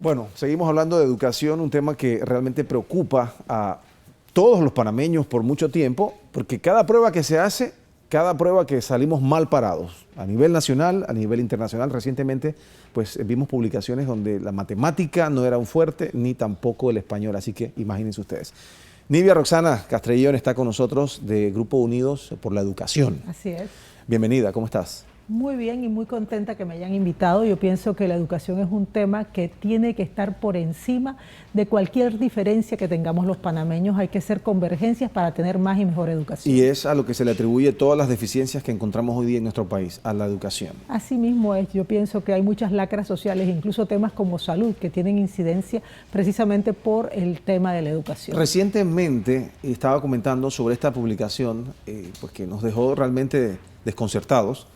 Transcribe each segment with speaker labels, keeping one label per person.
Speaker 1: Bueno, seguimos hablando de educación, un tema que realmente preocupa a todos los panameños por mucho tiempo, porque cada prueba que se hace, cada prueba que salimos mal parados, a nivel nacional, a nivel internacional. Recientemente pues vimos publicaciones donde la matemática no era un fuerte, ni tampoco el español, así que imagínense ustedes. Nivia Roxana Castrellón está con nosotros de Grupo Unidos por la Educación.
Speaker 2: Así es.
Speaker 1: Bienvenida, ¿cómo estás?
Speaker 2: Muy bien y muy contenta que me hayan invitado. Yo pienso que la educación es un tema que tiene que estar por encima de cualquier diferencia que tengamos los panameños. Hay que hacer convergencias para tener más y mejor educación.
Speaker 1: Y es a lo que se le atribuye todas las deficiencias que encontramos hoy día en nuestro país, a la educación.
Speaker 2: Así mismo es. Yo pienso que hay muchas lacras sociales, incluso temas como salud, que tienen incidencia precisamente por el tema de la educación.
Speaker 1: Recientemente estaba comentando sobre esta publicación pues que nos dejó realmente desconcertados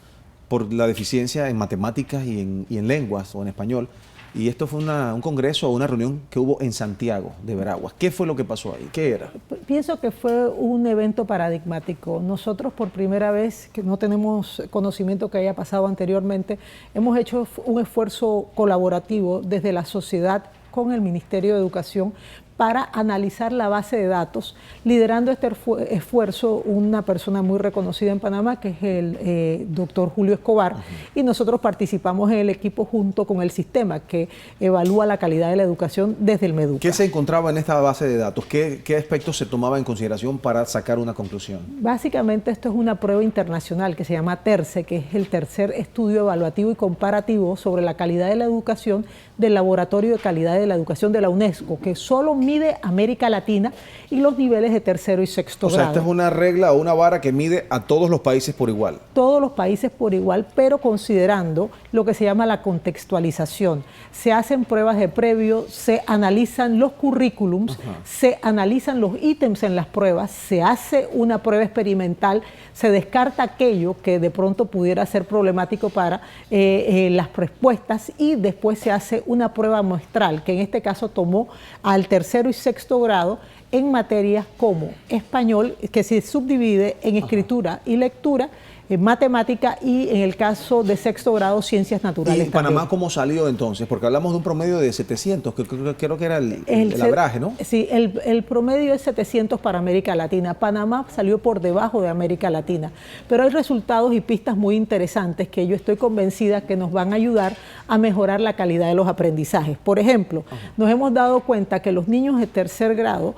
Speaker 1: por la deficiencia en matemáticas y en lenguas o en español. Y esto fue un congreso o una reunión que hubo en Santiago de Veraguas. ¿Qué fue lo que pasó ahí? ¿Qué era?
Speaker 2: Pienso que fue un evento paradigmático. Nosotros por primera vez, que no tenemos conocimiento que haya pasado anteriormente, hemos hecho un esfuerzo colaborativo desde la sociedad con el Ministerio de Educación para analizar la base de datos, liderando este esfuerzo una persona muy reconocida en Panamá, que es el doctor Julio Escobar, y nosotros participamos en el equipo junto con el sistema que evalúa la calidad de la educación desde el MEDUCA.
Speaker 1: ¿Qué se encontraba en esta base de datos? ¿Qué aspectos se tomaba en consideración para sacar una conclusión?
Speaker 2: Básicamente esto es una prueba internacional que se llama TERCE, que es el tercer estudio evaluativo y comparativo sobre la calidad de la educación del Laboratorio de Calidad de la Educación de la UNESCO, que solo mide América Latina y los niveles de tercero y sexto grado.
Speaker 1: O sea, esta es una regla o una vara que mide a todos los países por igual.
Speaker 2: Todos los países por igual, pero considerando lo que se llama la contextualización. Se hacen pruebas de previo, se analizan los currículums, se analizan los ítems en las pruebas, se hace una prueba experimental, se descarta aquello que de pronto pudiera ser problemático para las respuestas y después se hace una prueba muestral, que en este caso tomó al tercero y sexto grado en materias como español, que se subdivide en escritura y lectura, en matemática y en el caso de sexto grado, ciencias naturales.
Speaker 1: ¿Y en Panamá cómo salió entonces? Porque hablamos de un promedio de 700, que creo que era el average, ¿no?
Speaker 2: Sí, el promedio es 700 para América Latina. Panamá salió por debajo de América Latina, pero hay resultados y pistas muy interesantes que yo estoy convencida que nos van a ayudar a mejorar la calidad de los aprendizajes. Por ejemplo, nos hemos dado cuenta que los niños de tercer grado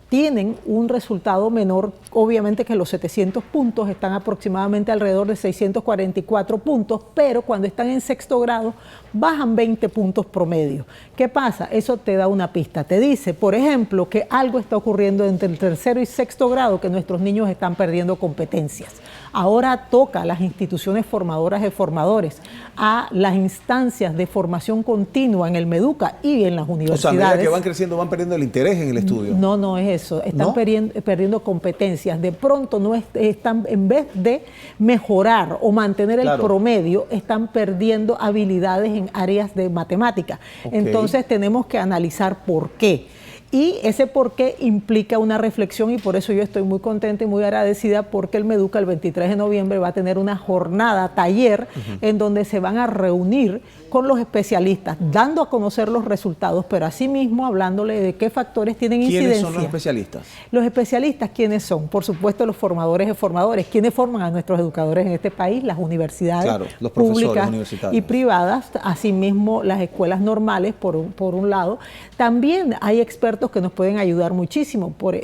Speaker 2: tienen un resultado menor, obviamente que los 700 puntos, están aproximadamente alrededor de 644 puntos, pero cuando están en sexto grado bajan 20 puntos promedio. ¿Qué pasa? Eso te da una pista, te dice, por ejemplo, que algo está ocurriendo entre el tercero y sexto grado, que nuestros niños están perdiendo competencias. Ahora toca a las instituciones formadoras de formadores, a las instancias de formación continua en el MEDUCA y en las universidades.
Speaker 1: O sea, a medida que van creciendo van perdiendo el interés en el estudio.
Speaker 2: No, no es eso, están perdiendo competencias. De pronto no están, en vez de mejorar o mantener el promedio, están perdiendo habilidades en áreas de matemática. Entonces tenemos que analizar por qué. Y ese por qué implica una reflexión y por eso yo estoy muy contenta y muy agradecida porque el MEDUCA el 23 de noviembre va a tener una jornada, taller, en donde se van a reunir con los especialistas, dando a conocer los resultados, pero asimismo hablándole de qué factores tienen incidencia.
Speaker 1: ¿Quiénes son los especialistas?
Speaker 2: Los especialistas, ¿quiénes son? Por supuesto, los formadores de formadores. ¿Quiénes forman a nuestros educadores en este país? Las universidades
Speaker 1: los
Speaker 2: públicas y privadas, asimismo las escuelas normales, por un lado. También hay expertos que nos pueden ayudar muchísimo, por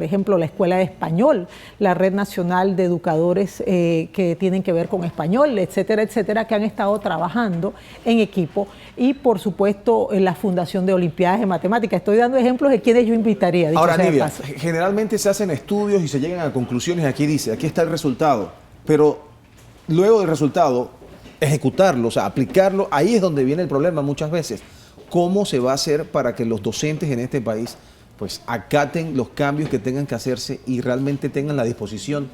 Speaker 2: ejemplo, la Escuela de Español, la Red Nacional de Educadores que tienen que ver con español, etcétera, etcétera, que han estado trabajando en equipo y, por supuesto, en la Fundación de Olimpiadas de Matemáticas. Estoy dando ejemplos de quienes yo invitaría.
Speaker 1: Ahora, Nivia, generalmente se hacen estudios y se llegan a conclusiones, aquí dice, aquí está el resultado, pero luego del resultado, ejecutarlo, o sea, aplicarlo, ahí es donde viene el problema muchas veces. ¿Cómo se va a hacer para que los docentes en este país pues acaten los cambios que tengan que hacerse y realmente tengan la disposición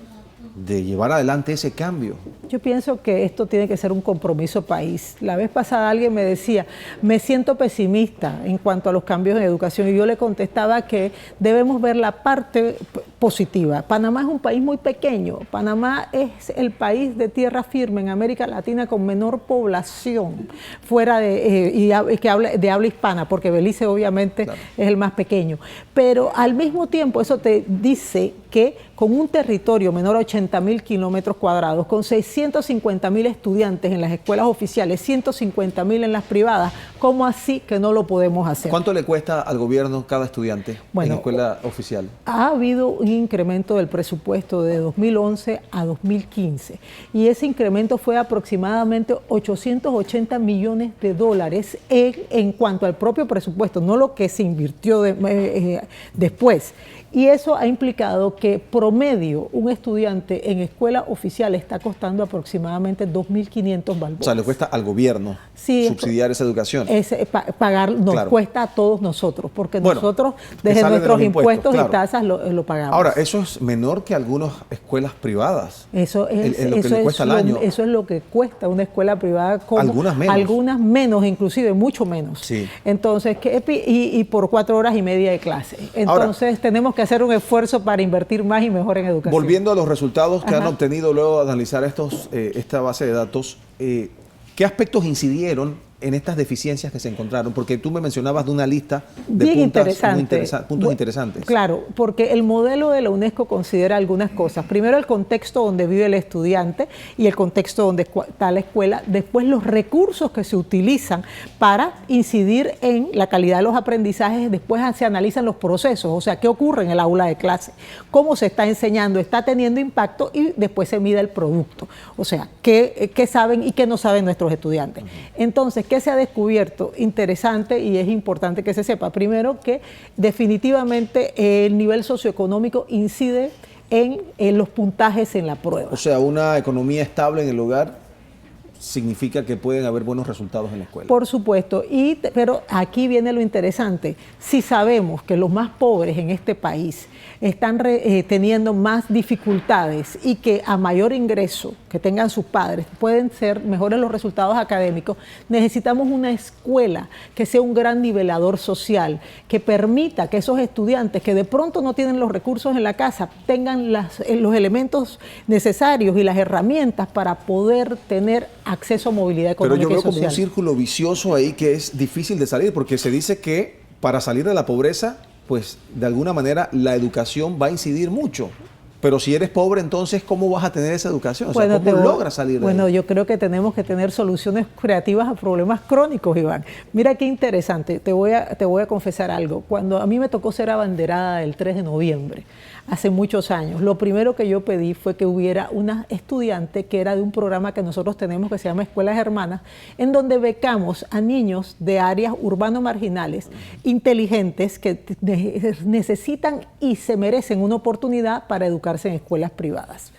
Speaker 1: de llevar adelante ese cambio?
Speaker 2: Yo pienso que esto tiene que ser un compromiso país. La vez pasada alguien me decía, me siento pesimista en cuanto a los cambios en educación y yo le contestaba que debemos ver la parte positiva. Panamá es un país muy pequeño. Panamá es el país de tierra firme en América Latina con menor población fuera de, que habla, de habla hispana, porque Belice obviamente es el más pequeño. Pero al mismo tiempo eso te dice que con un territorio menor a 80.000 kilómetros cuadrados, con 650.000 estudiantes en las escuelas oficiales, 150.000 en las privadas, ¿cómo así que no lo podemos hacer?
Speaker 1: ¿Cuánto le cuesta al gobierno cada estudiante en escuela oficial?
Speaker 2: Ha habido un incremento del presupuesto de 2011 a 2015 y ese incremento fue aproximadamente 880 millones de dólares en cuanto al propio presupuesto, no lo que se invirtió después. Y eso ha implicado que promedio un estudiante en escuela oficial está costando aproximadamente 2.500 balboas.
Speaker 1: O sea, le cuesta al gobierno subsidiar esa educación.
Speaker 2: Pagar nos cuesta a todos nosotros, porque nosotros desde nuestros impuestos y tasas lo pagamos.
Speaker 1: Ahora, eso es menor que algunas escuelas privadas.
Speaker 2: Eso es
Speaker 1: lo que le cuesta al año.
Speaker 2: Eso es lo que cuesta una escuela privada.
Speaker 1: Algunas
Speaker 2: menos, inclusive mucho menos.
Speaker 1: Sí.
Speaker 2: Entonces, y por 4 horas y media de clase. Entonces, tenemos que hacer un esfuerzo para invertir más y mejor en educación.
Speaker 1: Volviendo a los resultados que han obtenido luego de analizar esta base de datos, ¿qué aspectos incidieron en estas deficiencias que se encontraron? Porque tú me mencionabas de una lista de puntos interesantes.
Speaker 2: Claro, porque el modelo de la UNESCO considera algunas cosas. Primero, el contexto donde vive el estudiante y el contexto donde está la escuela. Después, los recursos que se utilizan para incidir en la calidad de los aprendizajes. Después se analizan los procesos, o sea, qué ocurre en el aula de clase, cómo se está enseñando, está teniendo impacto, y después se mide el producto. O sea, qué saben y qué no saben nuestros estudiantes. Entonces, ¿qué se ha descubierto? Interesante, y es importante que se sepa. Primero, que definitivamente el nivel socioeconómico incide en los puntajes en la prueba.
Speaker 1: O sea, una economía estable en el hogar significa que pueden haber buenos resultados en la escuela.
Speaker 2: Por supuesto, pero aquí viene lo interesante. Si sabemos que los más pobres en este país están teniendo más dificultades y que a mayor ingreso que tengan sus padres pueden ser mejores los resultados académicos, necesitamos una escuela que sea un gran nivelador social, que permita que esos estudiantes que de pronto no tienen los recursos en la casa tengan los elementos necesarios y las herramientas para poder tener acceso a movilidad económica y social.
Speaker 1: Pero yo veo como un círculo vicioso ahí que es difícil de salir, porque se dice que para salir de la pobreza, pues de alguna manera la educación va a incidir mucho. Pero si eres pobre, entonces, ¿cómo vas a tener esa educación? O sea, ¿cómo logras salir de ahí?
Speaker 2: Bueno, yo creo que tenemos que tener soluciones creativas a problemas crónicos, Iván. Mira qué interesante, te voy a confesar algo. Cuando a mí me tocó ser abanderada del 3 de noviembre, hace muchos años, lo primero que yo pedí fue que hubiera una estudiante que era de un programa que nosotros tenemos que se llama Escuelas Hermanas, en donde becamos a niños de áreas urbano-marginales, inteligentes, que necesitan y se merecen una oportunidad para educarse en escuelas privadas.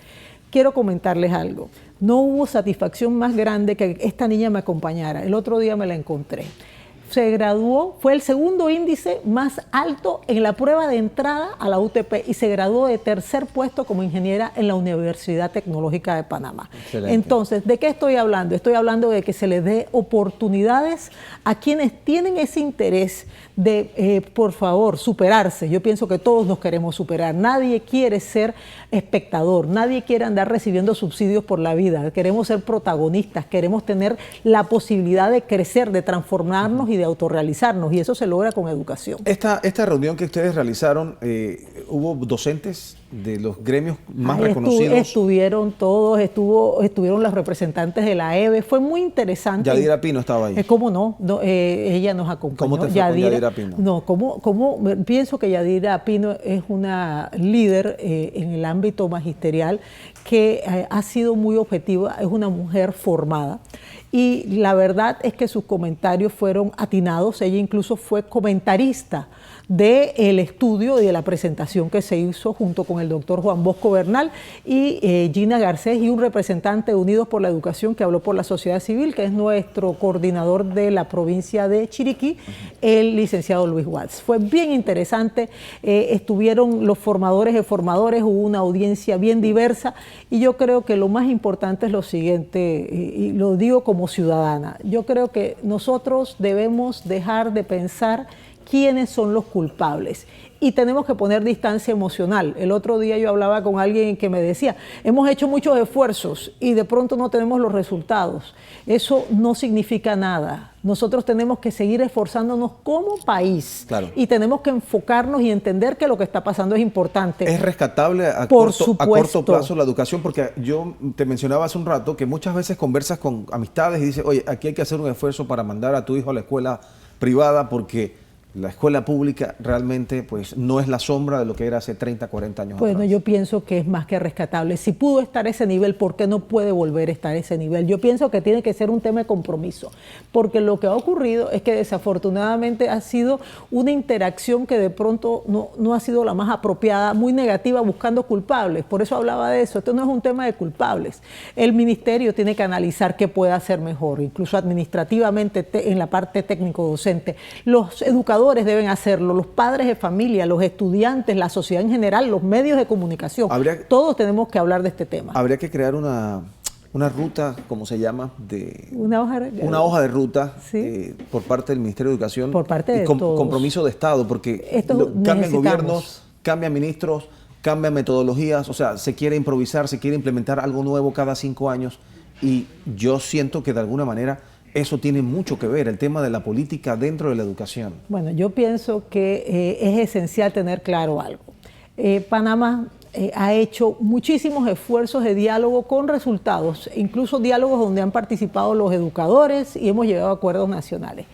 Speaker 2: Quiero comentarles algo. No hubo satisfacción más grande que esta niña me acompañara. El otro día me la encontré. Se graduó, fue el segundo índice más alto en la prueba de entrada a la UTP y se graduó de 3er puesto como ingeniera en la Universidad Tecnológica de Panamá. Excelente. Entonces, ¿de qué estoy hablando? Estoy hablando de que se les dé oportunidades a quienes tienen ese interés de, por favor, superarse. Yo pienso que todos nos queremos superar. Nadie quiere ser espectador, nadie quiere andar recibiendo subsidios por la vida. Queremos ser protagonistas, queremos tener la posibilidad de crecer, de transformarnos y de autorrealizarnos, y eso se logra con educación.
Speaker 1: Esta reunión que ustedes realizaron, ¿hubo docentes de los gremios más reconocidos?
Speaker 2: Estuvieron todos, estuvieron los representantes de la EBE, fue muy interesante.
Speaker 1: Yadira Pino estaba ahí.
Speaker 2: ¿Cómo no? ella nos acompañó.
Speaker 1: ¿Cómo te fue con Yadira Pino?
Speaker 2: No, pienso que Yadira Pino es una líder en el ámbito magisterial que ha sido muy objetiva, es una mujer formada. Y la verdad es que sus comentarios fueron atinados. Ella incluso fue comentarista del estudio y de la presentación que se hizo junto con el doctor Juan Bosco Bernal y Gina Garcés y un representante de Unidos por la Educación que habló por la sociedad civil, que es nuestro coordinador de la provincia de Chiriquí, el licenciado Luis Watts. Fue bien interesante, estuvieron los formadores de formadores, hubo una audiencia bien diversa y yo creo que lo más importante es lo siguiente, y lo digo como ciudadana, yo creo que nosotros debemos dejar de pensar quiénes son los culpables. Y tenemos que poner distancia emocional. El otro día yo hablaba con alguien que me decía, hemos hecho muchos esfuerzos y de pronto no tenemos los resultados. Eso no significa nada. Nosotros tenemos que seguir esforzándonos como país.
Speaker 1: Claro.
Speaker 2: Y tenemos que enfocarnos y entender que lo que está pasando es importante.
Speaker 1: ¿Es rescatable a corto plazo la educación? Porque yo te mencionaba hace un rato que muchas veces conversas con amistades y dices, oye, aquí hay que hacer un esfuerzo para mandar a tu hijo a la escuela privada porque la escuela pública realmente pues no es la sombra de lo que era hace 30, 40 años
Speaker 2: Bueno,
Speaker 1: atrás.
Speaker 2: yo pienso que es más que rescatable. Si pudo estar a ese nivel, ¿por qué no puede volver a estar a ese nivel? Yo pienso que tiene que ser un tema de compromiso, porque lo que ha ocurrido es que desafortunadamente ha sido una interacción que de pronto no ha sido la más apropiada, muy negativa, buscando culpables. Por eso hablaba de eso. Esto no es un tema de culpables. El ministerio tiene que analizar qué puede hacer mejor, incluso administrativamente en la parte técnico-docente. Los educadores deben hacerlo, los padres de familia, los estudiantes, la sociedad en general, los medios de comunicación. Todos tenemos que hablar de este tema.
Speaker 1: Habría que crear una ruta, ¿cómo se llama?
Speaker 2: Una
Speaker 1: hoja de ruta,
Speaker 2: ¿sí?
Speaker 1: Por parte del Ministerio de Educación.
Speaker 2: Por parte de todos.
Speaker 1: Compromiso de Estado, porque cambian gobiernos, cambian ministros, cambian metodologías, o sea, se quiere improvisar, se quiere implementar algo nuevo cada 5 años y yo siento que de alguna manera eso tiene mucho que ver, el tema de la política dentro de la educación.
Speaker 2: Bueno, yo pienso que es esencial tener claro algo. Panamá ha hecho muchísimos esfuerzos de diálogo con resultados, incluso diálogos donde han participado los educadores y hemos llegado a acuerdos nacionales.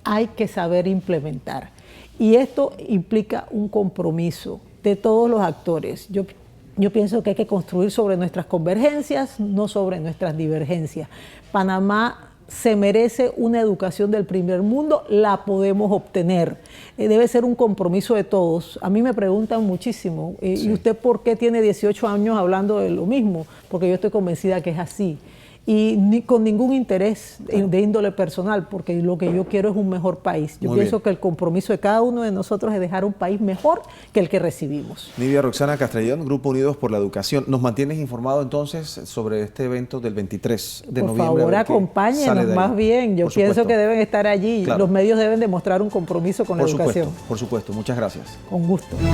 Speaker 2: Hay que saber implementar y esto implica un compromiso de todos los actores. Yo pienso que hay que construir sobre nuestras convergencias, no sobre nuestras divergencias. Panamá se merece una educación del primer mundo, la podemos obtener. Debe ser un compromiso de todos. A mí me preguntan muchísimo, sí. ¿Y usted por qué tiene 18 años hablando de lo mismo? Porque yo estoy convencida que es así. Y con ningún interés de índole personal, porque lo que yo quiero es un mejor país. Yo pienso que el compromiso de cada uno de nosotros es dejar un país mejor que el que recibimos.
Speaker 1: Nidia Roxana Castrellón, Grupo Unidos por la Educación. ¿Nos mantienes informado entonces sobre este evento del 23 de noviembre?
Speaker 2: Por favor, acompáñenos más bien. Yo pienso que deben estar allí. Claro. Los medios deben demostrar un compromiso con la educación.
Speaker 1: Por supuesto. Muchas gracias.
Speaker 2: Con gusto.
Speaker 1: Bien.